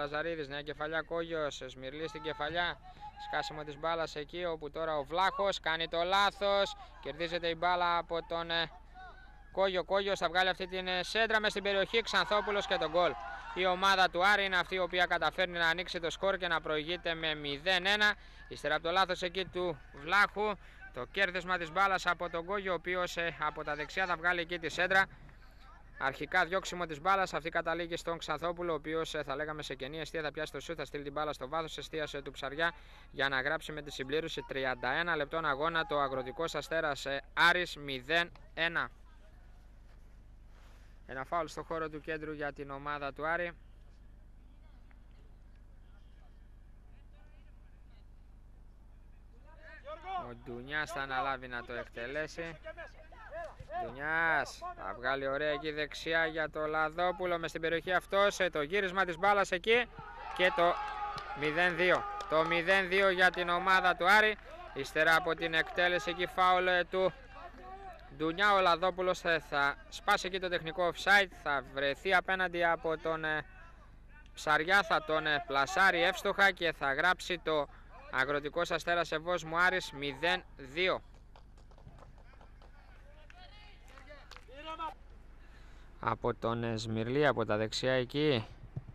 Λαζαρίδης, νέα κεφαλιά Κόγιος, Σμυρλή στην κεφαλιά. Σκάσιμο της μπάλας εκεί όπου τώρα ο Βλάχος κάνει το λάθος. Κερδίζεται η μπάλα από τον Κόγιο. Κόγιος θα βγάλει αυτή την σέντρα μες στην περιοχή. Ξανθόπουλος και τον γκολ. Η ομάδα του Άρη είναι αυτή η οποία καταφέρνει να ανοίξει το σκορ και να προηγείται με 0-1. Ύστερα από το λάθος εκεί του Βλάχου, το κέρδισμα της μπάλας από τον Κόγιο, ο οποίος από τα δεξιά θα βγάλει εκεί τη σέντρα. Αρχικά διώξιμο της μπάλας, αυτή καταλήγει στον Ξανθόπουλο, ο οποίος θα λέγαμε σε κενή αιστεία θα πιάσει το σούτ, θα στείλει την μπάλα στο βάθος εστίαση του Ψαριά για να γράψει με τη συμπλήρωση 31 λεπτών αγώνα το Αγροτικός Αστέρας Άρης 0-1. Ένα φάουλ στο χώρο του κέντρου για την ομάδα του Άρη. Ο Ντουνιάς θα αναλάβει να το εκτελέσει. Ντουνιάς θα βγάλει ωραία εκεί δεξιά για το Λαδόπουλο μες στην περιοχή αυτός. Το γύρισμα της μπάλας εκεί και το 0-2. Το 0-2 για την ομάδα του Άρη. Ύστερα από την εκτέλεση εκεί φάουλ του Ντουνιά, ο Λαδόπουλος θα σπάσει εκεί το τεχνικό offside. Θα βρεθεί απέναντι από τον Ψαριά, θα τον πλασάρει εύστοχα και θα γράψει το Αγροτικός Αστέρας Ευόσμου Άρης 0-2. Από τον Σμυρλή από τα δεξιά εκεί,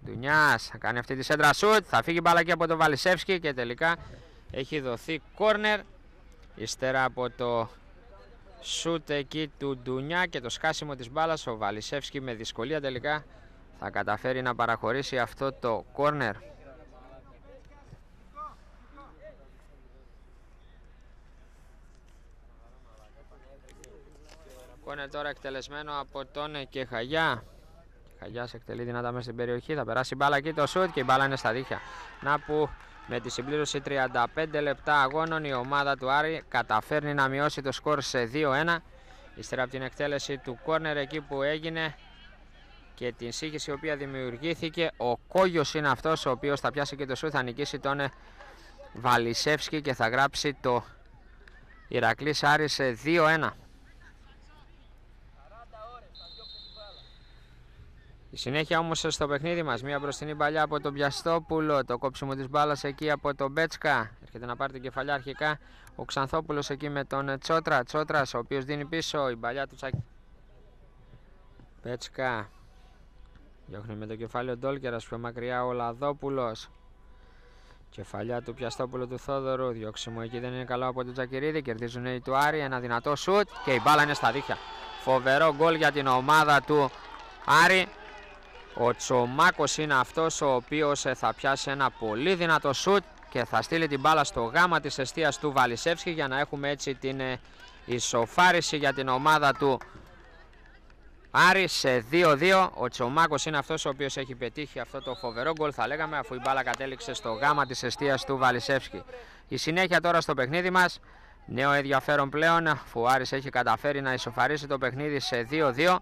Ντουνιάς θα κάνει αυτή τη σέντρα σουτ, θα φύγει μπάλα και από τον Βαλισεύσκι και τελικά έχει δοθεί κόρνερ. Ύστερα από το σουτ εκεί του Ντουνιά και το σκάσιμο της μπάλας, ο Βαλισεύσκι με δυσκολία τελικά θα καταφέρει να παραχωρήσει αυτό το κόρνερ. Κόρνερ τώρα εκτελεσμένο από τον Κεχαγιά. Κεχαγιάς εκτελεί δυνατά μέσα στην περιοχή, θα περάσει η μπάλα εκεί το σουτ και η μπάλα είναι στα δίχτυα. Να που με τη συμπλήρωση 35 λεπτά αγώνων η ομάδα του Άρη καταφέρνει να μειώσει το σκορ σε 2-1. Ύστερα από την εκτέλεση του κόρνερ εκεί που έγινε και την σύγχυση η οποία δημιουργήθηκε, ο Κόγιος είναι αυτός ο οποίος θα πιάσει και το σουτ, θα νικήσει τον Βαλισεύσκι και θα γράψει το Ηρακλής Άρης σε 2-1. Η συνέχεια όμως στο παιχνίδι μας, μία μπροστινή παλιά από τον Πιαστόπουλο, το κόψιμο της μπάλας εκεί από τον Μπέτσκα, έρχεται να πάρει την κεφαλιά αρχικά ο Ξανθόπουλος εκεί με τον Τσότρα, Τσότρας ο οποίος δίνει πίσω, η παλιά του Τσακ... Μπέτσκα, διώχνει με το κεφάλι ο Ντόλκερας, πιο μακριά ο Λαδόπουλος, κεφαλιά του Πιαστόπουλου του Θόδωρου, διώξιμο εκεί δεν είναι καλό από τον Τζακυρίδη, κερδίζουν οι του Άρη, ένα δυνατό σουτ και η μπάλα είναι στα δίχτυα. Φοβερό γκολ για την ομάδα του Άρη. Ο Τσομάκος είναι αυτός ο οποίος θα πιάσει ένα πολύ δυνατό σουτ και θα στείλει την μπάλα στο γάμα της εστίας του Βαλισεύσκη για να έχουμε έτσι την ισοφάριση για την ομάδα του Άρη σε 2-2. Ο Τσομάκος είναι αυτός ο οποίος έχει πετύχει αυτό το φοβερό γκολ, θα λέγαμε, αφού η μπάλα κατέληξε στο γάμα της εστίας του Βαλισεύσκη. Η συνέχεια τώρα στο παιχνίδι μας, νέο ενδιαφέρον πλέον, αφού ο Άρης έχει καταφέρει να ισοφαρίσει το παιχνίδι σε 2-2.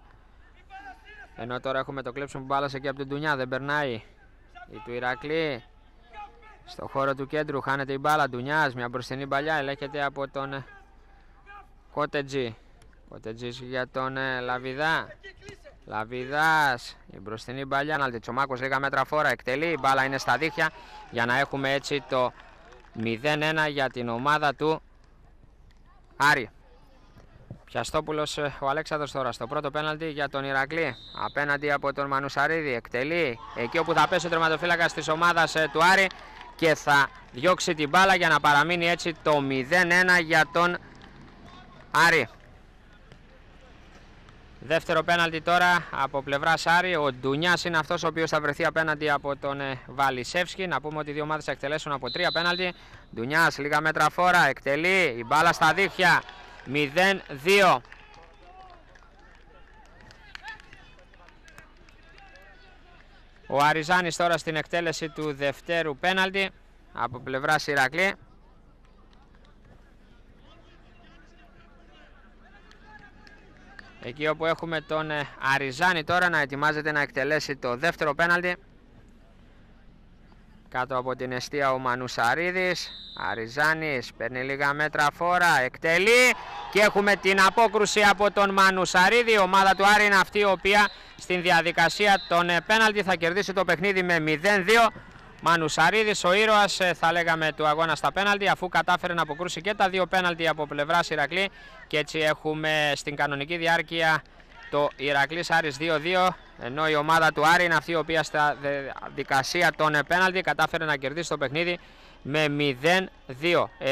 Ενώ τώρα έχουμε το κλέψιμο μπάλας εκεί από τον Ντουνιά, δεν περνάει η του Ηρακλή. Στο χώρο του κέντρου χάνεται η μπάλα, Ντουνιάς, μια μπροστινή παλιά, ελέγχεται από τον Κότετζι. Κότετζης για τον Λαβιδά. Λαβιδάς, η μπροστινή παλιά, Ναλτιτσομάκος λίγα μέτρα φόρα, εκτελεί, η μπάλα είναι στα δίχτυα για να έχουμε έτσι το 0-1 για την ομάδα του Άρη. Πιαστόπουλος ο Αλέξανδρος τώρα στο πρώτο πέναλτι για τον Ηρακλή, απέναντι από τον Μανουσαρίδη, εκτελεί εκεί όπου θα πέσει ο τερματοφύλακας της ομάδας του Άρη και θα διώξει την μπάλα για να παραμείνει έτσι το 0-1 για τον Άρη. Δεύτερο πέναλτι τώρα από πλευράς Άρη, ο Ντουνιάς είναι αυτός ο οποίος θα βρεθεί απέναντι από τον Βαλισεύσκι. Να πούμε ότι οι δύο ομάδες θα εκτελέσουν από 3 πέναλτι. Ντουνιάς λίγα μέτρα φόρα, εκτελεί, η μπάλα στα δίχτυα. 0-2. Ο Αριζάνης τώρα στην εκτέλεση του δευτέρου πέναλτι από πλευράς Ηρακλή. Εκεί όπου έχουμε τον Αριζάνη τώρα να ετοιμάζεται να εκτελέσει το δεύτερο πέναλτι. Κάτω από την εστία ο Μανουσαρίδης. Αριζάνης παίρνει λίγα μέτρα φόρα, εκτελεί και έχουμε την απόκρουση από τον Μανουσαρίδη. Η ομάδα του Άρη είναι αυτή η οποία στην διαδικασία των πέναλτι. Θα κερδίσει το παιχνίδι με 0-2. Μανουσαρίδης, ο ήρωας θα λέγαμε του αγώνα στα πέναλτι, αφού κατάφερε να αποκρούσει και τα δύο πέναλτι από πλευράς Ηρακλή, και έτσι έχουμε στην κανονική διάρκεια το Ηρακλής Άρης 2-2, ενώ η ομάδα του Άρη είναι αυτή η οποία στα διαδικασία των πέναλτι κατάφερε να κερδίσει το παιχνίδι με 0-2.